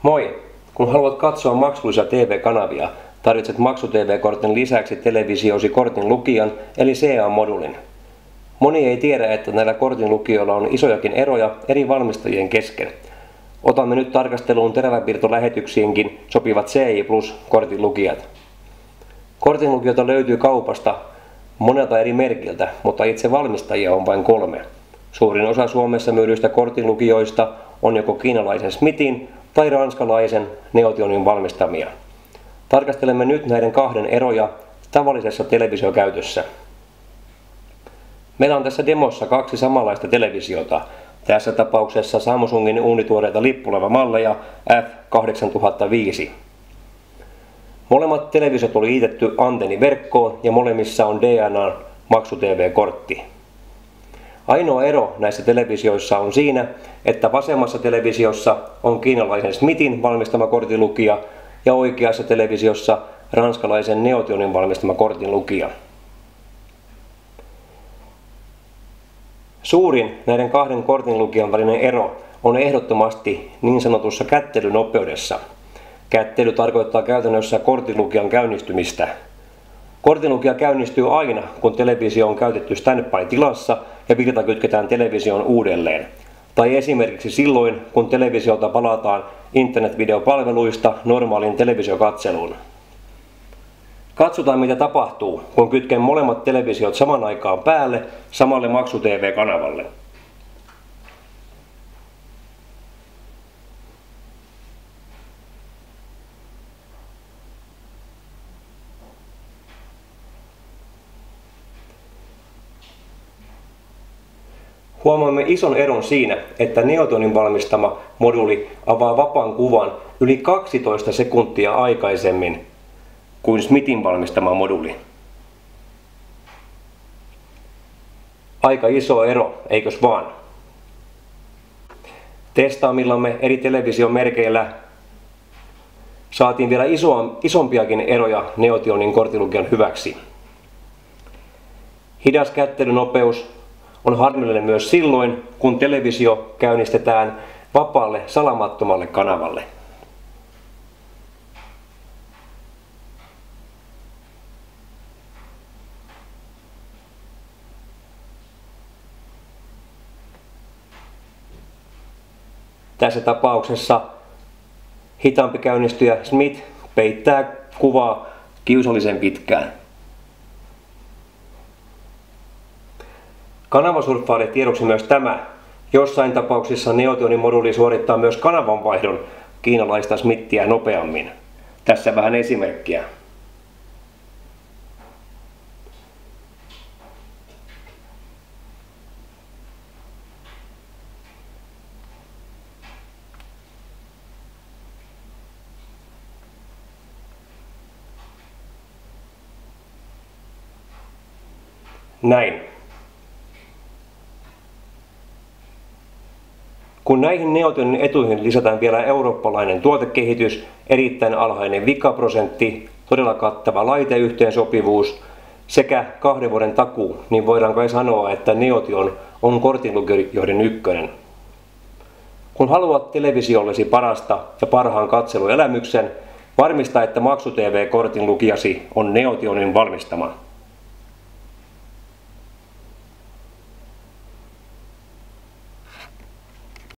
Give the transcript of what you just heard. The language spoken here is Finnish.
Moi! Kun haluat katsoa maksullisia TV-kanavia, tarvitset maksu-TV-kortin lisäksi televisiosi kortin lukijan eli CA-modulin. Moni ei tiedä, että näillä kortin lukijoilla on isojakin eroja eri valmistajien kesken. Otamme nyt tarkasteluun teräväpiirtolähetyksiinkin sopivat CI Plus-kortin lukijat. Kortin lukijoita löytyy kaupasta monelta eri merkiltä, mutta itse valmistajia on vain 3. Suurin osa Suomessa myydyistä kortinlukijoista on joko kiinalaisen Smithin tai ranskalaisen Neotionin valmistamia. Tarkastelemme nyt näiden 2 eroja tavallisessa televisiokäytössä. Meillä on tässä demossa 2 samanlaista televisiota. Tässä tapauksessa Samsungin uunituoreita lippulaivamalleja F8005. Molemmat televisiot oli liitetty antenniverkkoon ja molemmissa on DNA maksu-TV-kortti. Ainoa ero näissä televisioissa on siinä, että vasemmassa televisiossa on kiinalaisen Smithin valmistama kortinlukija ja oikeassa televisiossa ranskalaisen Neotionin valmistama kortinlukija. Suurin näiden 2 kortinlukijan välinen ero on ehdottomasti niin sanotussa kättelynopeudessa. Kättely tarkoittaa käytännössä kortinlukijan käynnistymistä. Kortinlukija käynnistyy aina, kun televisio on käytetty standby-tilassa ja virta kytketään televisioon uudelleen. Tai esimerkiksi silloin, kun televisiolta palataan internetvideopalveluista normaalin televisiokatseluun. Katsotaan mitä tapahtuu, kun kytken molemmat televisiot saman aikaan päälle samalle maksu-TV-kanavalle. Huomaamme ison eron siinä, että Neotionin valmistama moduli avaa vapaan kuvan yli 12 sekuntia aikaisemmin kuin Smithin valmistama moduli. Aika iso ero, eikös vaan? Testaamillamme eri televisiomerkeillä saatiin vielä isompiakin eroja Neotionin kortinlukijan hyväksi. Hidas kättelynopeus on harmillinen myös silloin, kun televisio käynnistetään vapaalle salamattomalle kanavalle. Tässä tapauksessa hitaampi käynnistyjä Smith peittää kuvaa kiusallisen pitkään. Kanavasurffaille tiedoksi myös tämä. Jossain tapauksissa Neotionin moduli suorittaa myös kanavanvaihdon kiinalaista Smithia nopeammin. Tässä vähän esimerkkiä. Näin. Kun näihin Neotionin etuihin lisätään vielä eurooppalainen tuotekehitys, erittäin alhainen vikaprosentti, todella kattava laiteyhteensopivuus sekä 2 vuoden takuu, niin voidaan kai sanoa, että Neotion on kortinlukijoiden ykkönen. Kun haluat televisiollesi parasta ja parhaan katseluelämyksen, varmista, että maksu-TV-kortinlukijasi on Neotionin valmistama.